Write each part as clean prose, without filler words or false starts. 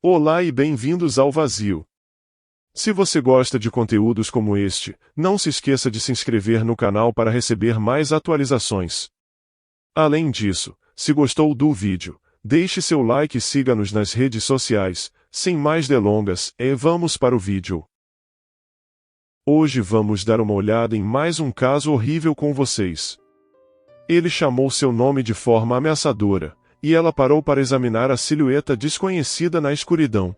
Olá e bem-vindos ao Vazio. Se você gosta de conteúdos como este, não se esqueça de se inscrever no canal para receber mais atualizações. Além disso, se gostou do vídeo, deixe seu like e siga-nos nas redes sociais. Sem mais delongas, vamos para o vídeo. Hoje vamos dar uma olhada em mais um caso horrível com vocês. Ele chamou seu nome de forma ameaçadora, e ela parou para examinar a silhueta desconhecida na escuridão.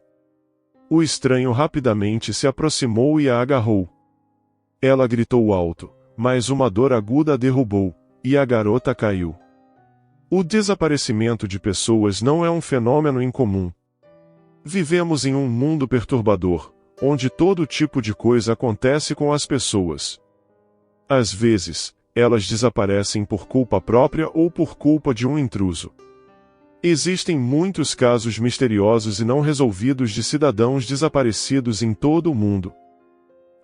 O estranho rapidamente se aproximou e a agarrou. Ela gritou alto, mas uma dor aguda a derrubou, e a garota caiu. O desaparecimento de pessoas não é um fenômeno incomum. Vivemos em um mundo perturbador, onde todo tipo de coisa acontece com as pessoas. Às vezes, elas desaparecem por culpa própria ou por culpa de um intruso. Existem muitos casos misteriosos e não resolvidos de cidadãos desaparecidos em todo o mundo.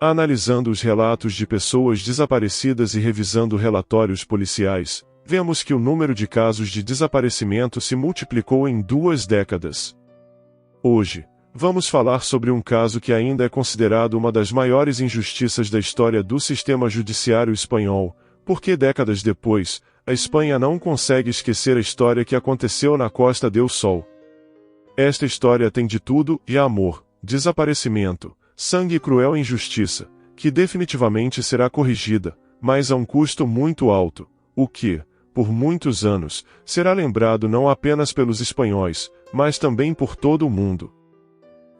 Analisando os relatos de pessoas desaparecidas e revisando relatórios policiais, vemos que o número de casos de desaparecimento se multiplicou em 2 décadas. Hoje, vamos falar sobre um caso que ainda é considerado uma das maiores injustiças da história do sistema judiciário espanhol, porque décadas depois, a Espanha não consegue esquecer a história que aconteceu na Costa del Sol. Esta história tem de tudo, e amor, desaparecimento, sangue e cruel injustiça, que definitivamente será corrigida, mas a um custo muito alto, o que, por muitos anos, será lembrado não apenas pelos espanhóis, mas também por todo o mundo.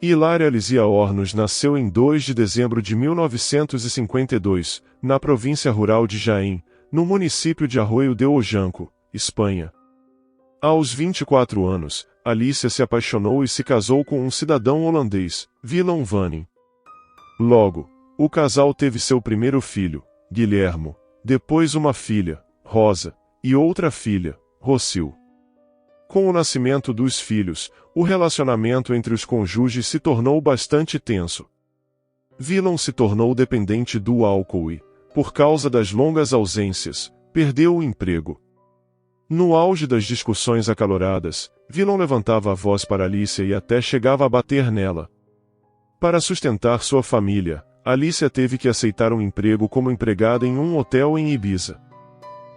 Hilária Lizia Hornos nasceu em 2 de dezembro de 1952, na província rural de Jaén, no município de Arroio de Ojanco, Espanha. Aos 24 anos, Alicia se apaixonou e se casou com um cidadão holandês, Willem Vanning. Logo, o casal teve seu primeiro filho, Guilhermo, depois uma filha, Rosa, e outra filha, Rosil. Com o nascimento dos filhos, o relacionamento entre os cônjuges se tornou bastante tenso. Willem se tornou dependente do álcool e, por causa das longas ausências, perdeu o emprego. No auge das discussões acaloradas, Willem levantava a voz para Alicia e até chegava a bater nela. Para sustentar sua família, Alicia teve que aceitar um emprego como empregada em um hotel em Ibiza.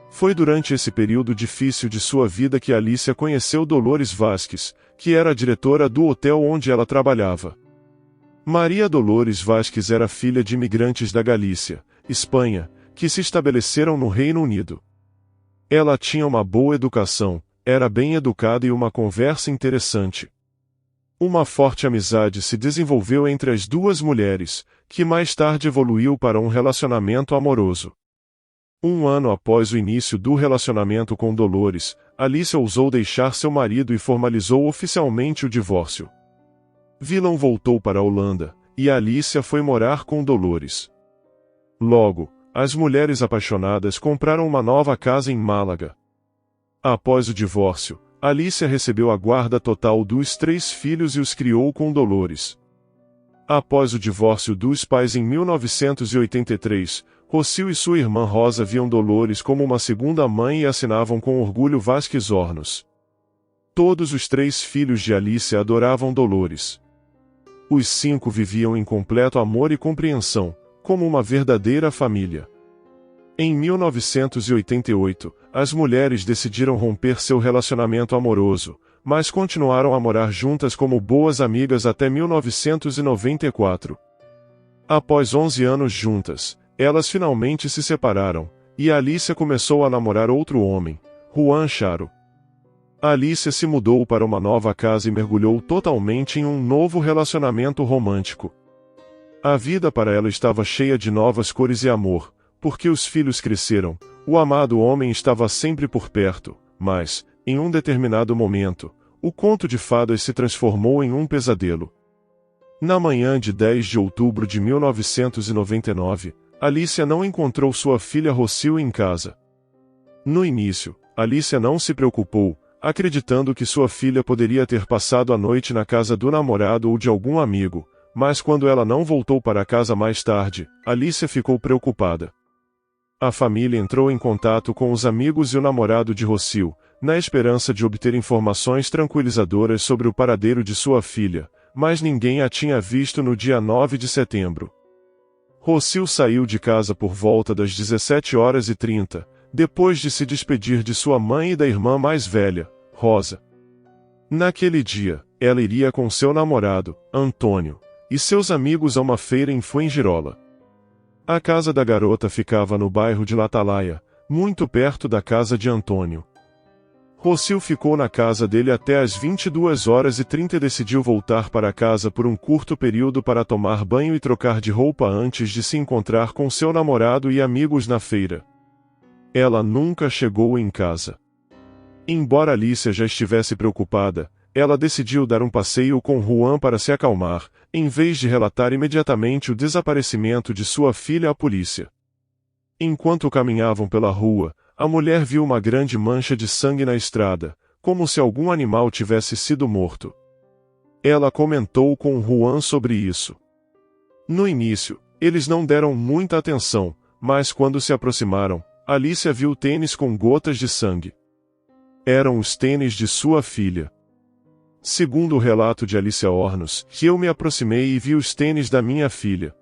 Foi durante esse período difícil de sua vida que Alicia conheceu Dolores Vasquez, que era a diretora do hotel onde ela trabalhava. Maria Dolores Vasquez era filha de imigrantes da Galícia, Espanha, que se estabeleceram no Reino Unido. Ela tinha uma boa educação, era bem educada e uma conversa interessante. Uma forte amizade se desenvolveu entre as duas mulheres, que mais tarde evoluiu para um relacionamento amoroso. Um ano após o início do relacionamento com Dolores, Alicia ousou deixar seu marido e formalizou oficialmente o divórcio. Willem voltou para a Holanda, e Alicia foi morar com Dolores. Logo, as mulheres apaixonadas compraram uma nova casa em Málaga. Após o divórcio, Alicia recebeu a guarda total dos 3 filhos e os criou com Dolores. Após o divórcio dos pais em 1983, Rosil e sua irmã Rosa viam Dolores como uma segunda mãe e assinavam com orgulho Vasquez Hornos. Todos os 3 filhos de Alicia adoravam Dolores. Os 5 viviam em completo amor e compreensão, como uma verdadeira família. Em 1988, as mulheres decidiram romper seu relacionamento amoroso, mas continuaram a morar juntas como boas amigas até 1994. Após 11 anos juntas, elas finalmente se separaram, e Alicia começou a namorar outro homem, Juan Charo. Alicia se mudou para uma nova casa e mergulhou totalmente em um novo relacionamento romântico. A vida para ela estava cheia de novas cores e amor, porque os filhos cresceram, o amado homem estava sempre por perto, mas, em um determinado momento, o conto de fadas se transformou em um pesadelo. Na manhã de 10 de outubro de 1999, Alicia não encontrou sua filha Rosil em casa. No início, Alicia não se preocupou, acreditando que sua filha poderia ter passado a noite na casa do namorado ou de algum amigo, mas quando ela não voltou para casa mais tarde, Alicia ficou preocupada. A família entrou em contato com os amigos e o namorado de Rosil, na esperança de obter informações tranquilizadoras sobre o paradeiro de sua filha, mas ninguém a tinha visto no dia 9 de setembro. Rossio saiu de casa por volta das 17h30, depois de se despedir de sua mãe e da irmã mais velha, Rosa. Naquele dia, ela iria com seu namorado, Antônio, e seus amigos a uma feira em Fuengirola. A casa da garota ficava no bairro de Latalaia, muito perto da casa de Antônio. Rossio ficou na casa dele até às 22h30 e decidiu voltar para casa por um curto período para tomar banho e trocar de roupa antes de se encontrar com seu namorado e amigos na feira. Ela nunca chegou em casa. Embora Alicia já estivesse preocupada, ela decidiu dar um passeio com Juan para se acalmar, em vez de relatar imediatamente o desaparecimento de sua filha à polícia. Enquanto caminhavam pela rua, a mulher viu uma grande mancha de sangue na estrada, como se algum animal tivesse sido morto. Ela comentou com Juan sobre isso. No início, eles não deram muita atenção, mas quando se aproximaram, Alicia viu tênis com gotas de sangue. Eram os tênis de sua filha. Segundo o relato de Alicia Hornos, eu me aproximei e vi os tênis da minha filha.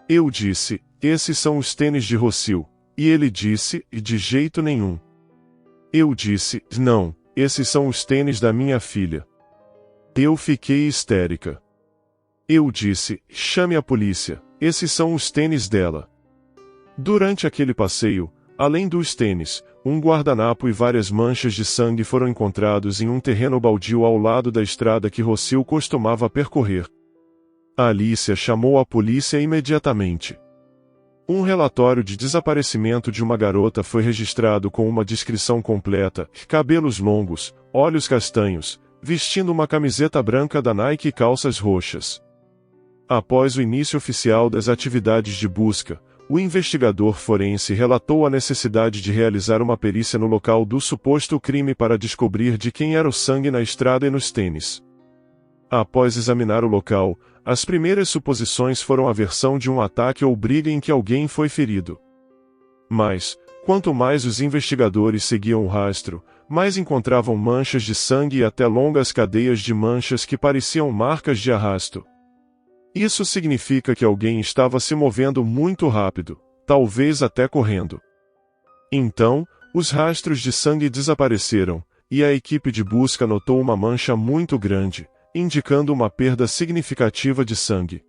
Eu disse, esses são os tênis de Rossio. E ele disse, de jeito nenhum. Eu disse, não, esses são os tênis da minha filha. Eu fiquei histérica. Eu disse, chame a polícia, esses são os tênis dela. Durante aquele passeio, além dos tênis, um guardanapo e várias manchas de sangue foram encontrados em um terreno baldio ao lado da estrada que Rossio costumava percorrer. A Alicia chamou a polícia imediatamente. Um relatório de desaparecimento de uma garota foi registrado com uma descrição completa: cabelos longos, olhos castanhos, vestindo uma camiseta branca da Nike e calças roxas. Após o início oficial das atividades de busca, o investigador forense relatou a necessidade de realizar uma perícia no local do suposto crime para descobrir de quem era o sangue na estrada e nos tênis. Após examinar o local, as primeiras suposições foram a versão de um ataque ou briga em que alguém foi ferido. Mas, quanto mais os investigadores seguiam o rastro, mais encontravam manchas de sangue e até longas cadeias de manchas que pareciam marcas de arrasto. Isso significa que alguém estava se movendo muito rápido, talvez até correndo. Então, os rastros de sangue desapareceram, e a equipe de busca notou uma mancha muito grande, indicando uma perda significativa de sangue.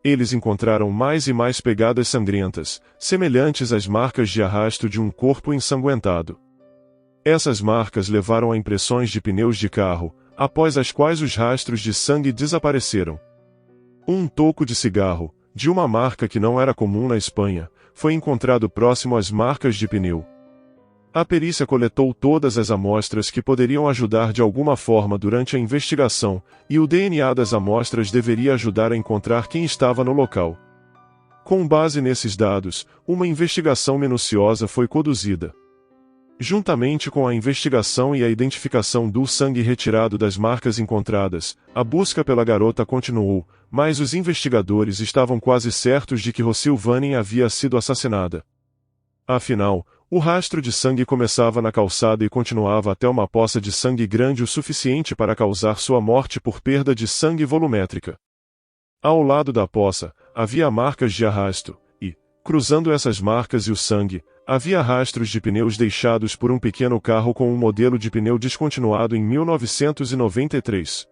Eles encontraram mais e mais pegadas sangrentas, semelhantes às marcas de arrasto de um corpo ensanguentado. Essas marcas levaram a impressões de pneus de carro, após as quais os rastros de sangue desapareceram. Um toco de cigarro, de uma marca que não era comum na Espanha, foi encontrado próximo às marcas de pneu. A perícia coletou todas as amostras que poderiam ajudar de alguma forma durante a investigação, e o DNA das amostras deveria ajudar a encontrar quem estava no local. Com base nesses dados, uma investigação minuciosa foi conduzida. Juntamente com a investigação e a identificação do sangue retirado das marcas encontradas, a busca pela garota continuou, mas os investigadores estavam quase certos de que Rossio Vanin havia sido assassinada. Afinal, o rastro de sangue começava na calçada e continuava até uma poça de sangue grande o suficiente para causar sua morte por perda de sangue volumétrica. Ao lado da poça, havia marcas de arrasto, e, cruzando essas marcas e o sangue, havia rastros de pneus deixados por um pequeno carro com um modelo de pneu descontinuado em 1993.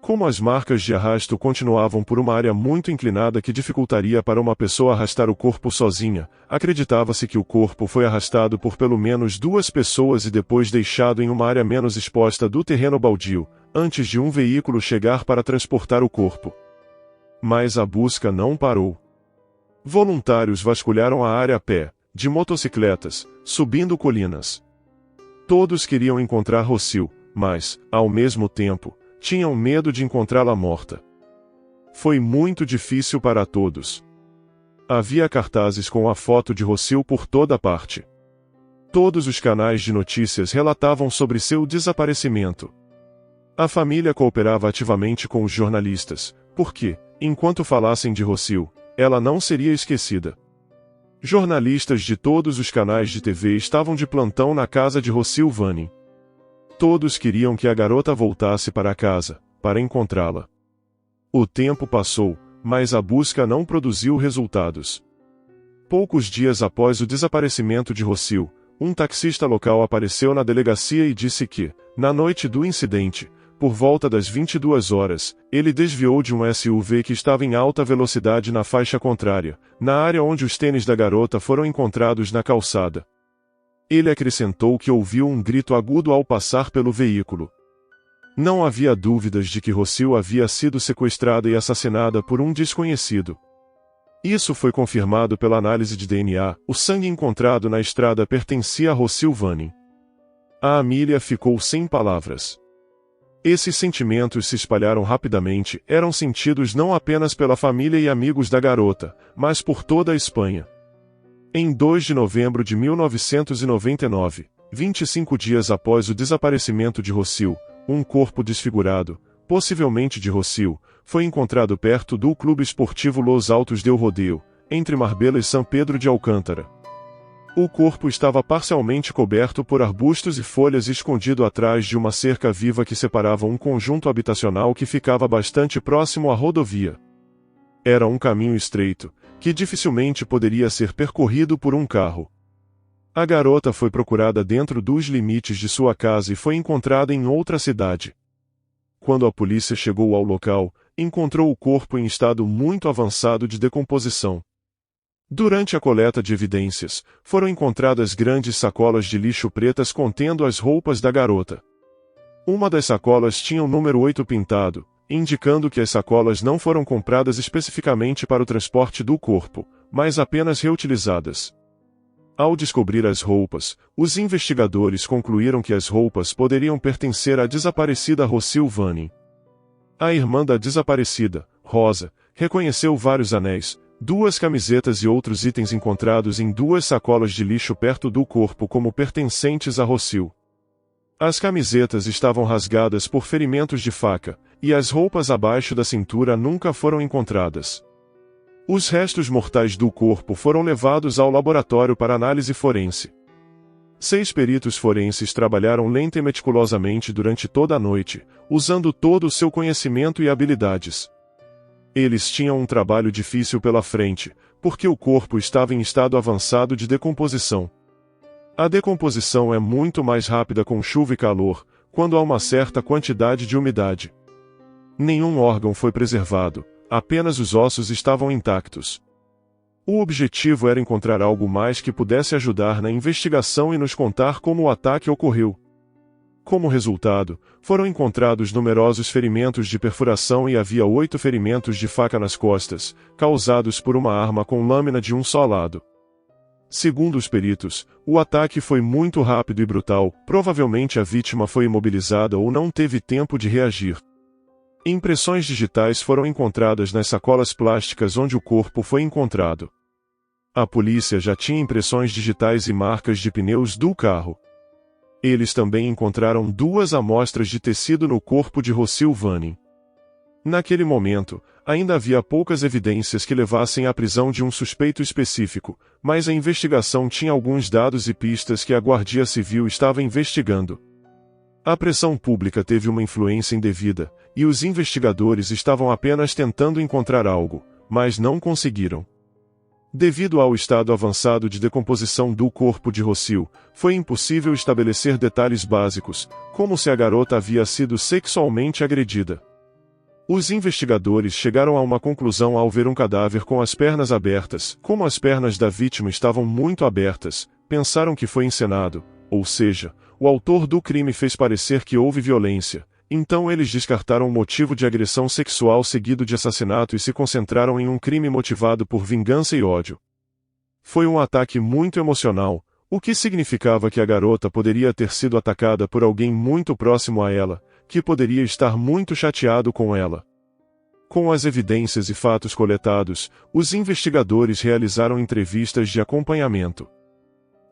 Como as marcas de arrasto continuavam por uma área muito inclinada que dificultaria para uma pessoa arrastar o corpo sozinha, acreditava-se que o corpo foi arrastado por pelo menos 2 pessoas e depois deixado em uma área menos exposta do terreno baldio, antes de um veículo chegar para transportar o corpo. Mas a busca não parou. Voluntários vasculharam a área a pé, de motocicletas, subindo colinas. Todos queriam encontrar Rossio, mas, ao mesmo tempo, tinham medo de encontrá-la morta. Foi muito difícil para todos. Havia cartazes com a foto de Rossio por toda parte. Todos os canais de notícias relatavam sobre seu desaparecimento. A família cooperava ativamente com os jornalistas, porque, enquanto falassem de Rossio, ela não seria esquecida. Jornalistas de todos os canais de TV estavam de plantão na casa de Rossio Vanin. Todos queriam que a garota voltasse para casa, para encontrá-la. O tempo passou, mas a busca não produziu resultados. Poucos dias após o desaparecimento de Rossio, um taxista local apareceu na delegacia e disse que, na noite do incidente, por volta das 22 horas, ele desviou de um SUV que estava em alta velocidade na faixa contrária, na área onde os tênis da garota foram encontrados na calçada. Ele acrescentou que ouviu um grito agudo ao passar pelo veículo. Não havia dúvidas de que Rossio havia sido sequestrada e assassinada por um desconhecido. Isso foi confirmado pela análise de DNA. O sangue encontrado na estrada pertencia a Rossio Vanin. A Amelia ficou sem palavras. Esses sentimentos se espalharam rapidamente, eram sentidos não apenas pela família e amigos da garota, mas por toda a Espanha. Em 2 de novembro de 1999, 25 dias após o desaparecimento de Rossio, um corpo desfigurado, possivelmente de Rossio, foi encontrado perto do Clube Esportivo Los Altos del Rodeo, entre Marbella e São Pedro de Alcântara. O corpo estava parcialmente coberto por arbustos e folhas e escondido atrás de uma cerca viva que separava um conjunto habitacional que ficava bastante próximo à rodovia. Era um caminho estreito, que dificilmente poderia ser percorrido por um carro. A garota foi procurada dentro dos limites de sua casa e foi encontrada em outra cidade. Quando a polícia chegou ao local, encontrou o corpo em estado muito avançado de decomposição. Durante a coleta de evidências, foram encontradas grandes sacolas de lixo pretas contendo as roupas da garota. Uma das sacolas tinha o número 8 pintado, indicando que as sacolas não foram compradas especificamente para o transporte do corpo, mas apenas reutilizadas. Ao descobrir as roupas, os investigadores concluíram que as roupas poderiam pertencer à desaparecida Rossio Vanin. A irmã da desaparecida, Rosa, reconheceu vários anéis, 2 camisetas e outros itens encontrados em 2 sacolas de lixo perto do corpo como pertencentes a Rossio. As camisetas estavam rasgadas por ferimentos de faca, e as roupas abaixo da cintura nunca foram encontradas. Os restos mortais do corpo foram levados ao laboratório para análise forense. 6 peritos forenses trabalharam lenta e meticulosamente durante toda a noite, usando todo o seu conhecimento e habilidades. Eles tinham um trabalho difícil pela frente, porque o corpo estava em estado avançado de decomposição. A decomposição é muito mais rápida com chuva e calor, quando há uma certa quantidade de umidade. Nenhum órgão foi preservado, apenas os ossos estavam intactos. O objetivo era encontrar algo mais que pudesse ajudar na investigação e nos contar como o ataque ocorreu. Como resultado, foram encontrados numerosos ferimentos de perfuração e havia 8 ferimentos de faca nas costas, causados por uma arma com lâmina de um só lado. Segundo os peritos, o ataque foi muito rápido e brutal, provavelmente a vítima foi imobilizada ou não teve tempo de reagir. Impressões digitais foram encontradas nas sacolas plásticas onde o corpo foi encontrado. A polícia já tinha impressões digitais e marcas de pneus do carro. Eles também encontraram 2 amostras de tecido no corpo de Rossio Vanin. Naquele momento, ainda havia poucas evidências que levassem à prisão de um suspeito específico, mas a investigação tinha alguns dados e pistas que a Guardia Civil estava investigando. A pressão pública teve uma influência indevida, e os investigadores estavam apenas tentando encontrar algo, mas não conseguiram. Devido ao estado avançado de decomposição do corpo de Rossio, foi impossível estabelecer detalhes básicos, como se a garota havia sido sexualmente agredida. Os investigadores chegaram a uma conclusão ao ver um cadáver com as pernas abertas. Como as pernas da vítima estavam muito abertas, pensaram que foi encenado, ou seja, o autor do crime fez parecer que houve violência. Então eles descartaram o motivo de agressão sexual seguido de assassinato e se concentraram em um crime motivado por vingança e ódio. Foi um ataque muito emocional, o que significava que a garota poderia ter sido atacada por alguém muito próximo a ela, que poderia estar muito chateado com ela. Com as evidências e fatos coletados, os investigadores realizaram entrevistas de acompanhamento.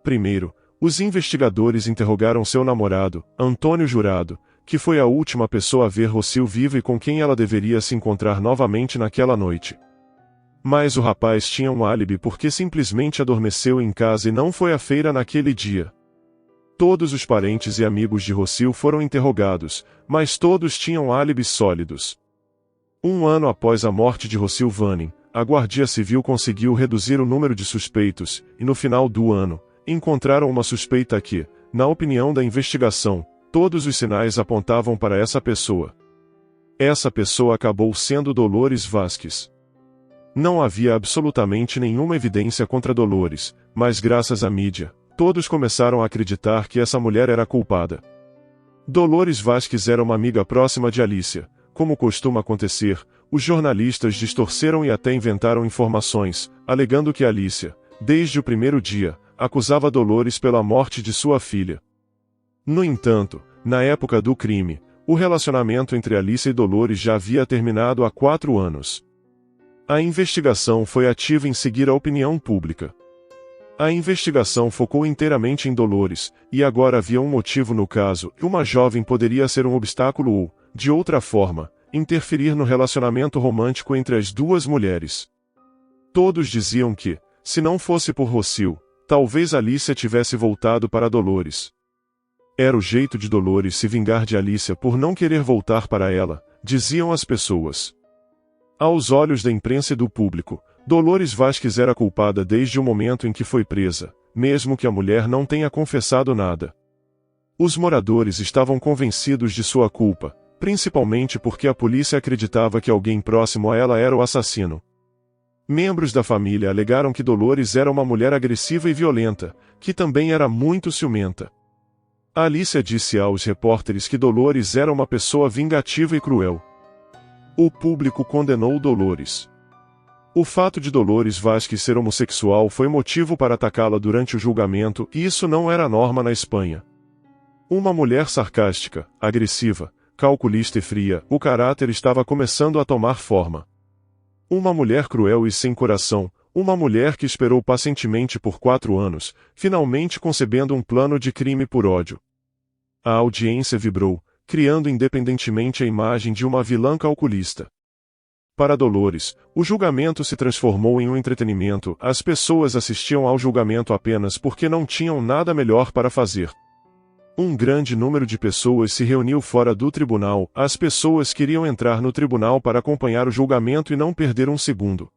Primeiro, os investigadores interrogaram seu namorado, Antônio Jurado, que foi a última pessoa a ver Rossio viva e com quem ela deveria se encontrar novamente naquela noite. Mas o rapaz tinha um álibi porque simplesmente adormeceu em casa e não foi à feira naquele dia. Todos os parentes e amigos de Rossio foram interrogados, mas todos tinham álibis sólidos. Um ano após a morte de Rossio Vanim, a Guardia Civil conseguiu reduzir o número de suspeitos, e no final do ano, encontraram uma suspeita que, na opinião da investigação, todos os sinais apontavam para essa pessoa. Essa pessoa acabou sendo Dolores Vasquez. Não havia absolutamente nenhuma evidência contra Dolores, mas graças à mídia, todos começaram a acreditar que essa mulher era culpada. Dolores Vasquez era uma amiga próxima de Alicia. Como costuma acontecer, os jornalistas distorceram e até inventaram informações, alegando que Alicia, desde o primeiro dia, acusava Dolores pela morte de sua filha. No entanto, na época do crime, o relacionamento entre Alicia e Dolores já havia terminado há 4 anos. A investigação foi ativa em seguir a opinião pública. A investigação focou inteiramente em Dolores, e agora havia um motivo no caso, que uma jovem poderia ser um obstáculo ou, de outra forma, interferir no relacionamento romântico entre as duas mulheres. Todos diziam que, se não fosse por Rossio, talvez Alicia tivesse voltado para Dolores. Era o jeito de Dolores se vingar de Alicia por não querer voltar para ela, diziam as pessoas. Aos olhos da imprensa e do público, Dolores Vasquez era culpada desde o momento em que foi presa, mesmo que a mulher não tenha confessado nada. Os moradores estavam convencidos de sua culpa, principalmente porque a polícia acreditava que alguém próximo a ela era o assassino. Membros da família alegaram que Dolores era uma mulher agressiva e violenta, que também era muito ciumenta. Alicia disse aos repórteres que Dolores era uma pessoa vingativa e cruel. O público condenou Dolores. O fato de Dolores Vasquez ser homossexual foi motivo para atacá-la durante o julgamento, e isso não era norma na Espanha. Uma mulher sarcástica, agressiva, calculista e fria, o caráter estava começando a tomar forma. Uma mulher cruel e sem coração, uma mulher que esperou pacientemente por 4 anos, finalmente concebendo um plano de crime por ódio. A audiência vibrou, criando independentemente a imagem de uma vilã calculista. Para Dolores, o julgamento se transformou em um entretenimento, as pessoas assistiam ao julgamento apenas porque não tinham nada melhor para fazer. Um grande número de pessoas se reuniu fora do tribunal, as pessoas queriam entrar no tribunal para acompanhar o julgamento e não perder um segundo.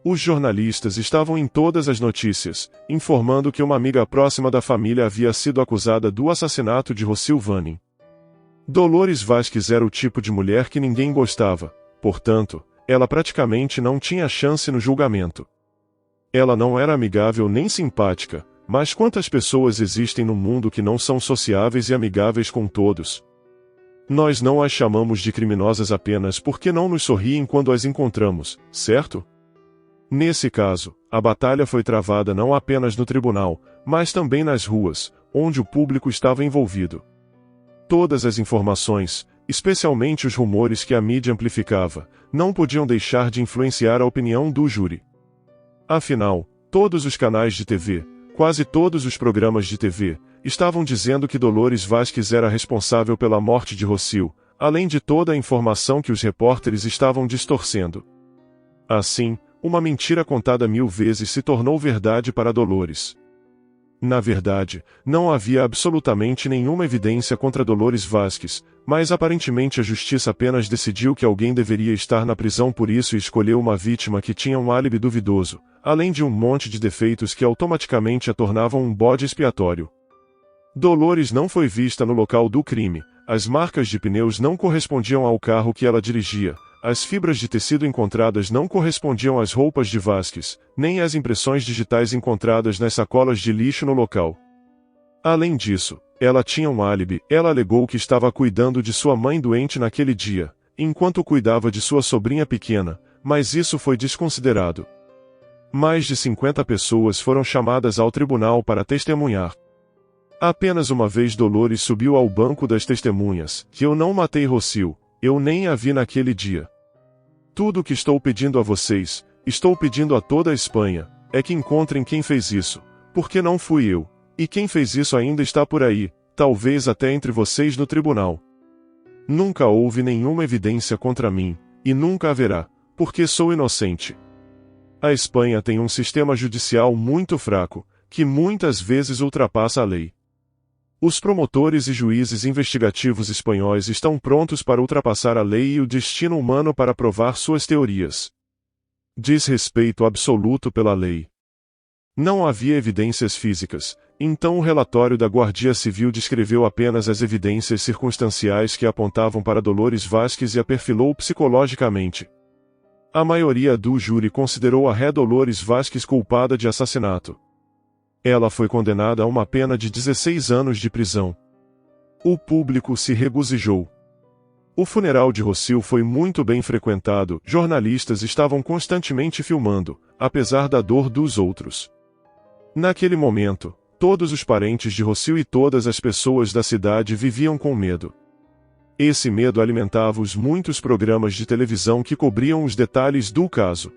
Os jornalistas estavam em todas as notícias, informando que uma amiga próxima da família havia sido acusada do assassinato de Rossio Vanim. Dolores Vasquez era o tipo de mulher que ninguém gostava, portanto, ela praticamente não tinha chance no julgamento. Ela não era amigável nem simpática, mas quantas pessoas existem no mundo que não são sociáveis e amigáveis com todos? Nós não as chamamos de criminosas apenas porque não nos sorriem quando as encontramos, certo? Nesse caso, a batalha foi travada não apenas no tribunal, mas também nas ruas, onde o público estava envolvido. Todas as informações, especialmente os rumores que a mídia amplificava, não podiam deixar de influenciar a opinião do júri. Afinal, todos os canais de TV, quase todos os programas de TV, estavam dizendo que Dolores Vasquez era responsável pela morte de Rossio, além de toda a informação que os repórteres estavam distorcendo. Assim, uma mentira contada 1000 vezes se tornou verdade para Dolores. Na verdade, não havia absolutamente nenhuma evidência contra Dolores Vasquez, mas aparentemente a justiça apenas decidiu que alguém deveria estar na prisão por isso e escolheu uma vítima que tinha um álibi duvidoso, além de um monte de defeitos que automaticamente a tornavam um bode expiatório. Dolores não foi vista no local do crime, as marcas de pneus não correspondiam ao carro que ela dirigia, as fibras de tecido encontradas não correspondiam às roupas de Vasquez, nem às impressões digitais encontradas nas sacolas de lixo no local. Além disso, ela tinha um álibi, ela alegou que estava cuidando de sua mãe doente naquele dia, enquanto cuidava de sua sobrinha pequena, mas isso foi desconsiderado. Mais de 50 pessoas foram chamadas ao tribunal para testemunhar. Apenas uma vez Dolores subiu ao banco das testemunhas, que eu não matei Rossio, eu nem a vi naquele dia. Tudo o que estou pedindo a vocês, estou pedindo a toda a Espanha, é que encontrem quem fez isso, porque não fui eu, e quem fez isso ainda está por aí, talvez até entre vocês no tribunal. Nunca houve nenhuma evidência contra mim, e nunca haverá, porque sou inocente. A Espanha tem um sistema judicial muito fraco, que muitas vezes ultrapassa a lei. Os promotores e juízes investigativos espanhóis estão prontos para ultrapassar a lei e o destino humano para provar suas teorias. Diz respeito absoluto pela lei. Não havia evidências físicas, então o relatório da Guardia Civil descreveu apenas as evidências circunstanciais que apontavam para Dolores Vázquez e a perfilou psicologicamente. A maioria do júri considerou a ré Dolores Vázquez culpada de assassinato. Ela foi condenada a uma pena de 16 anos de prisão. O público se regozijou. O funeral de Rocío foi muito bem frequentado, jornalistas estavam constantemente filmando, apesar da dor dos outros. Naquele momento, todos os parentes de Rocío e todas as pessoas da cidade viviam com medo. Esse medo alimentava os muitos programas de televisão que cobriam os detalhes do caso.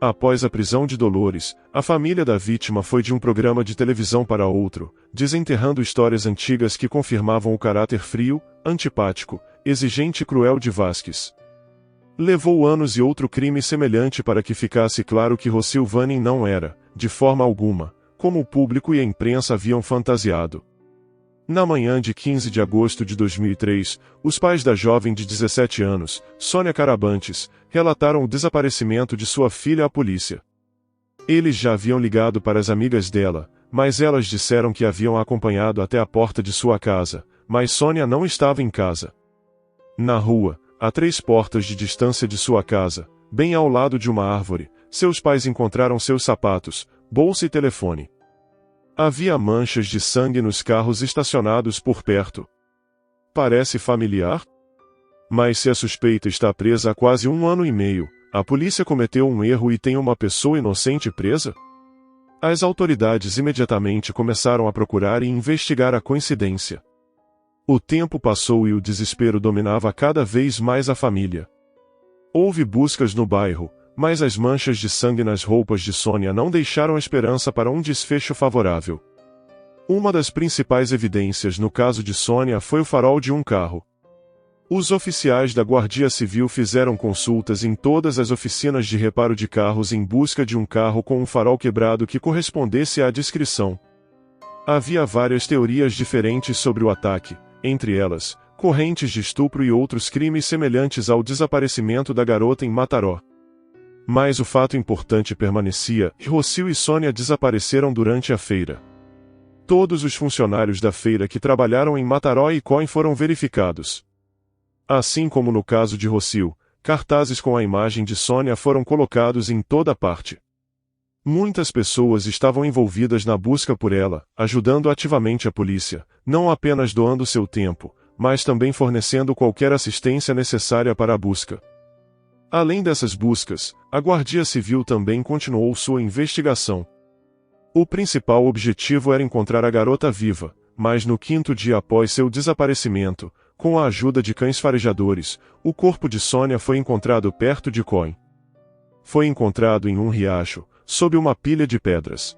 Após a prisão de Dolores, a família da vítima foi de um programa de televisão para outro, desenterrando histórias antigas que confirmavam o caráter frio, antipático, exigente e cruel de Vázquez. Levou anos e outro crime semelhante para que ficasse claro que Rocío Vanim não era, de forma alguma, como o público e a imprensa haviam fantasiado. Na manhã de 15 de agosto de 2003, os pais da jovem de 17 anos, Sônia Carabantes, relataram o desaparecimento de sua filha à polícia. Eles já haviam ligado para as amigas dela, mas elas disseram que haviam a acompanhado até a porta de sua casa, mas Sônia não estava em casa. Na rua, a 3 portas de distância de sua casa, bem ao lado de uma árvore, seus pais encontraram seus sapatos, bolsa e telefone. Havia manchas de sangue nos carros estacionados por perto. Parece familiar? Mas se a suspeita está presa há quase 1 ano e meio, a polícia cometeu um erro e tem uma pessoa inocente presa? As autoridades imediatamente começaram a procurar e investigar a coincidência. O tempo passou e o desespero dominava cada vez mais a família. Houve buscas no bairro, mas as manchas de sangue nas roupas de Sônia não deixaram esperança para um desfecho favorável. Uma das principais evidências no caso de Sônia foi o farol de um carro. Os oficiais da Guardia Civil fizeram consultas em todas as oficinas de reparo de carros em busca de um carro com um farol quebrado que correspondesse à descrição. Havia várias teorias diferentes sobre o ataque, entre elas, correntes de estupro e outros crimes semelhantes ao desaparecimento da garota em Mataró. Mas o fato importante permanecia, Rocío e Sônia desapareceram durante a feira. Todos os funcionários da feira que trabalharam em Mataró e Coim foram verificados. Assim como no caso de Rocío, cartazes com a imagem de Sônia foram colocados em toda parte. Muitas pessoas estavam envolvidas na busca por ela, ajudando ativamente a polícia, não apenas doando seu tempo, mas também fornecendo qualquer assistência necessária para a busca. Além dessas buscas, a Guardia Civil também continuou sua investigação. O principal objetivo era encontrar a garota viva, mas no 5º dia após seu desaparecimento, com a ajuda de cães farejadores, o corpo de Sônia foi encontrado perto de Coim. Foi encontrado em um riacho, sob uma pilha de pedras.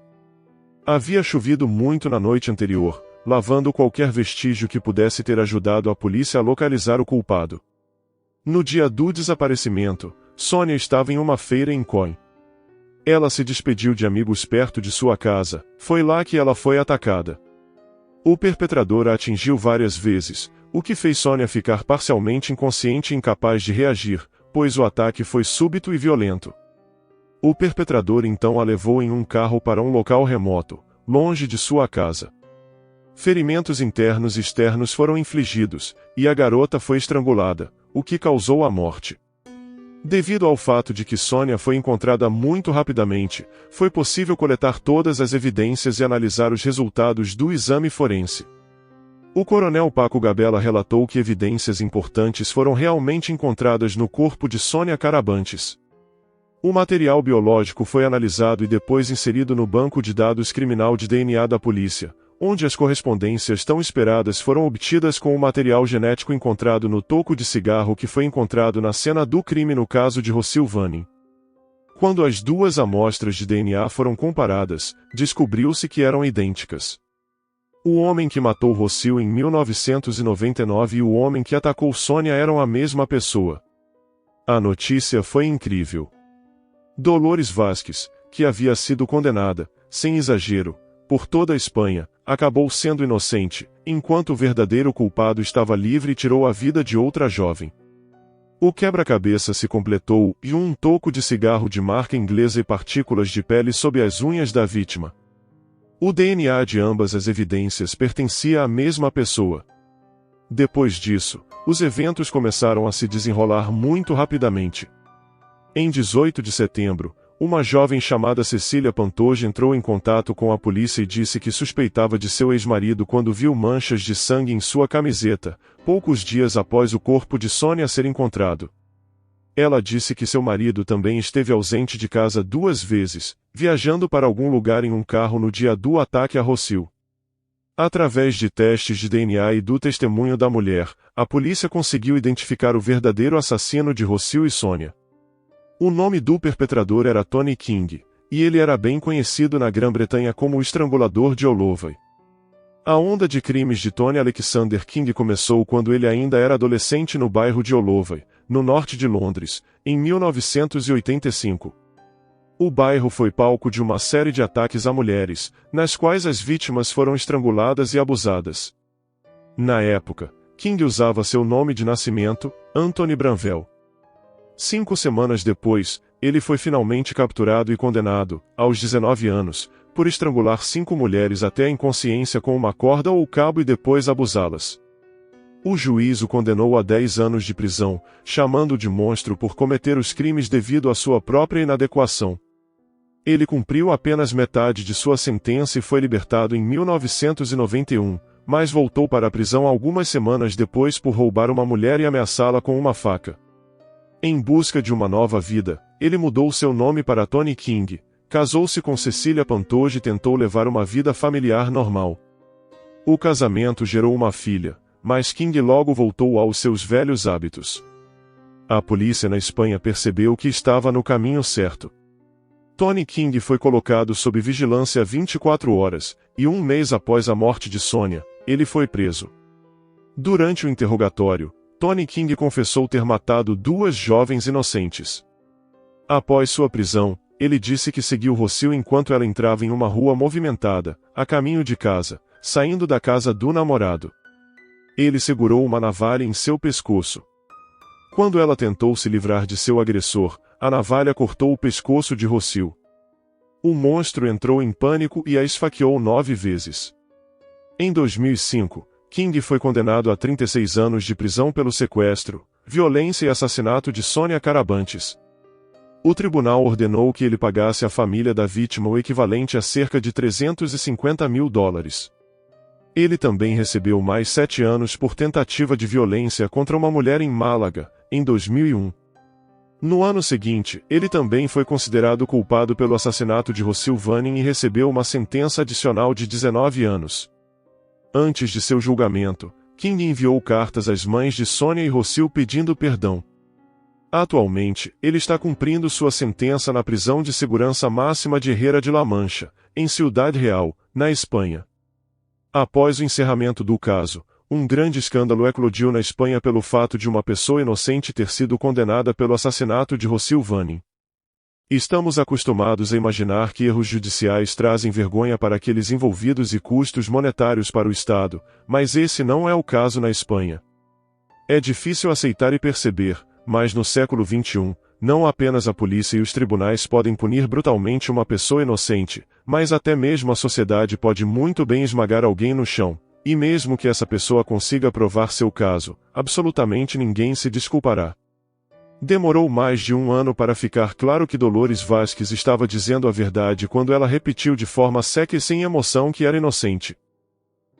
Havia chovido muito na noite anterior, lavando qualquer vestígio que pudesse ter ajudado a polícia a localizar o culpado. No dia do desaparecimento, Sônia estava em uma feira em Coim. Ela se despediu de amigos perto de sua casa, foi lá que ela foi atacada. O perpetrador a atingiu várias vezes, o que fez Sônia ficar parcialmente inconsciente e incapaz de reagir, pois o ataque foi súbito e violento. O perpetrador então a levou em um carro para um local remoto, longe de sua casa. Ferimentos internos e externos foram infligidos, e a garota foi estrangulada, o que causou a morte. Devido ao fato de que Sônia foi encontrada muito rapidamente, foi possível coletar todas as evidências e analisar os resultados do exame forense. O coronel Paco Gabela relatou que evidências importantes foram realmente encontradas no corpo de Sônia Carabantes. O material biológico foi analisado e depois inserido no banco de dados criminal de DNA da polícia, onde as correspondências tão esperadas foram obtidas com o material genético encontrado no toco de cigarro que foi encontrado na cena do crime no caso de Rocío Vanim. Quando as 2 amostras de DNA foram comparadas, descobriu-se que eram idênticas. O homem que matou Rocío em 1999 e o homem que atacou Sônia eram a mesma pessoa. A notícia foi incrível. Dolores Vázquez, que havia sido condenada, sem exagero, por toda a Espanha, acabou sendo inocente, enquanto o verdadeiro culpado estava livre e tirou a vida de outra jovem. O quebra-cabeça se completou e um toco de cigarro de marca inglesa e partículas de pele sob as unhas da vítima. O DNA de ambas as evidências pertencia à mesma pessoa. Depois disso, os eventos começaram a se desenrolar muito rapidamente. Em 18 de setembro, uma jovem chamada Cecília Pantoja entrou em contato com a polícia e disse que suspeitava de seu ex-marido quando viu manchas de sangue em sua camiseta, poucos dias após o corpo de Sônia ser encontrado. Ela disse que seu marido também esteve ausente de casa 2 vezes, viajando para algum lugar em um carro no dia do ataque a Rossio. Através de testes de DNA e do testemunho da mulher, a polícia conseguiu identificar o verdadeiro assassino de Rossio e Sônia. O nome do perpetrador era Tony King, e ele era bem conhecido na Grã-Bretanha como o estrangulador de Holloway. A onda de crimes de Tony Alexander King começou quando ele ainda era adolescente no bairro de Holloway, no norte de Londres, em 1985. O bairro foi palco de uma série de ataques a mulheres, nas quais as vítimas foram estranguladas e abusadas. Na época, King usava seu nome de nascimento, Anthony Branwell. 5 semanas depois, ele foi finalmente capturado e condenado, aos 19 anos, por estrangular 5 mulheres até a inconsciência com uma corda ou cabo e depois abusá-las. O juiz o condenou a 10 anos de prisão, chamando-o de monstro por cometer os crimes devido à sua própria inadequação. Ele cumpriu apenas metade de sua sentença e foi libertado em 1991, mas voltou para a prisão algumas semanas depois por roubar uma mulher e ameaçá-la com uma faca. Em busca de uma nova vida, ele mudou seu nome para Tony King, casou-se com Cecília Pantoja e tentou levar uma vida familiar normal. O casamento gerou uma filha, mas King logo voltou aos seus velhos hábitos. A polícia na Espanha percebeu que estava no caminho certo. Tony King foi colocado sob vigilância 24 horas, e 1 mês após a morte de Sônia, ele foi preso. Durante o interrogatório, Tony King confessou ter matado 2 jovens inocentes. Após sua prisão, ele disse que seguiu Rossio enquanto ela entrava em uma rua movimentada, a caminho de casa, saindo da casa do namorado. Ele segurou uma navalha em seu pescoço. Quando ela tentou se livrar de seu agressor, a navalha cortou o pescoço de Rossio. O monstro entrou em pânico e a esfaqueou 9 vezes. Em 2005, King foi condenado a 36 anos de prisão pelo sequestro, violência e assassinato de Sônia Carabantes. O tribunal ordenou que ele pagasse à família da vítima o equivalente a cerca de $350 mil. Ele também recebeu mais 7 anos por tentativa de violência contra uma mulher em Málaga, em 2001. No ano seguinte, ele também foi considerado culpado pelo assassinato de Rossio Vanning e recebeu uma sentença adicional de 19 anos. Antes de seu julgamento, King enviou cartas às mães de Sônia e Rossio pedindo perdão. Atualmente, ele está cumprindo sua sentença na prisão de segurança máxima de Herrera de la Mancha, em Ciudad Real, na Espanha. Após o encerramento do caso, um grande escândalo eclodiu na Espanha pelo fato de uma pessoa inocente ter sido condenada pelo assassinato de Rossio Vanning. Estamos acostumados a imaginar que erros judiciais trazem vergonha para aqueles envolvidos e custos monetários para o Estado, mas esse não é o caso na Espanha. É difícil aceitar e perceber, mas no século XXI, não apenas a polícia e os tribunais podem punir brutalmente uma pessoa inocente, mas até mesmo a sociedade pode muito bem esmagar alguém no chão, e mesmo que essa pessoa consiga provar seu caso, absolutamente ninguém se desculpará. Demorou mais de 1 ano para ficar claro que Dolores Vázquez estava dizendo a verdade quando ela repetiu de forma seca e sem emoção que era inocente.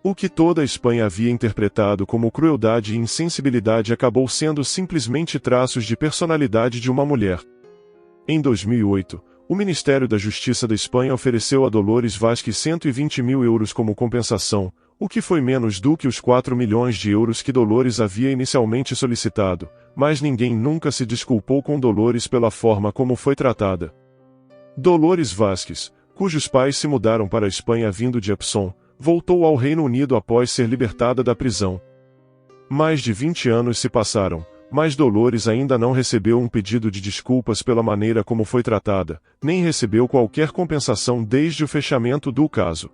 O que toda a Espanha havia interpretado como crueldade e insensibilidade acabou sendo simplesmente traços de personalidade de uma mulher. Em 2008, o Ministério da Justiça da Espanha ofereceu a Dolores Vázquez 120 mil euros como compensação, o que foi menos do que os 4 milhões de euros que Dolores havia inicialmente solicitado, mas ninguém nunca se desculpou com Dolores pela forma como foi tratada. Dolores Vázquez, cujos pais se mudaram para a Espanha vindo de Epsom, voltou ao Reino Unido após ser libertada da prisão. Mais de 20 anos se passaram, mas Dolores ainda não recebeu um pedido de desculpas pela maneira como foi tratada, nem recebeu qualquer compensação desde o fechamento do caso.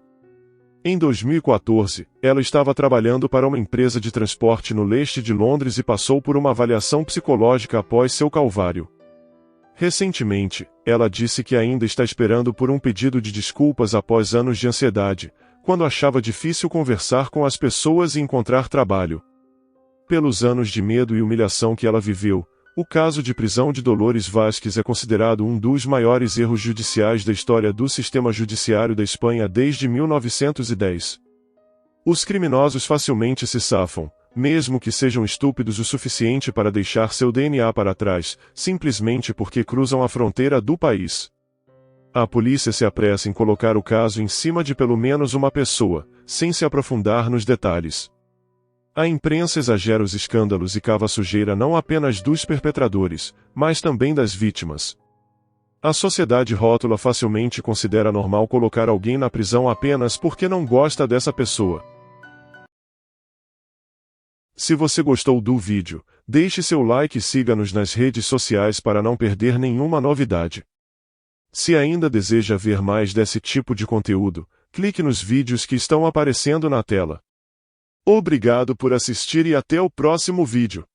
Em 2014, ela estava trabalhando para uma empresa de transporte no leste de Londres e passou por uma avaliação psicológica após seu calvário. Recentemente, ela disse que ainda está esperando por um pedido de desculpas após anos de ansiedade, quando achava difícil conversar com as pessoas e encontrar trabalho. Pelos anos de medo e humilhação que ela viveu, o caso de prisão de Dolores Vázquez é considerado um dos maiores erros judiciais da história do sistema judiciário da Espanha desde 1910. Os criminosos facilmente se safam, mesmo que sejam estúpidos o suficiente para deixar seu DNA para trás, simplesmente porque cruzam a fronteira do país. A polícia se apressa em colocar o caso em cima de pelo menos uma pessoa, sem se aprofundar nos detalhes. A imprensa exagera os escândalos e cava a sujeira não apenas dos perpetradores, mas também das vítimas. A sociedade rótula facilmente considera normal colocar alguém na prisão apenas porque não gosta dessa pessoa. Se você gostou do vídeo, deixe seu like e siga-nos nas redes sociais para não perder nenhuma novidade. Se ainda deseja ver mais desse tipo de conteúdo, clique nos vídeos que estão aparecendo na tela. Obrigado por assistir e até o próximo vídeo.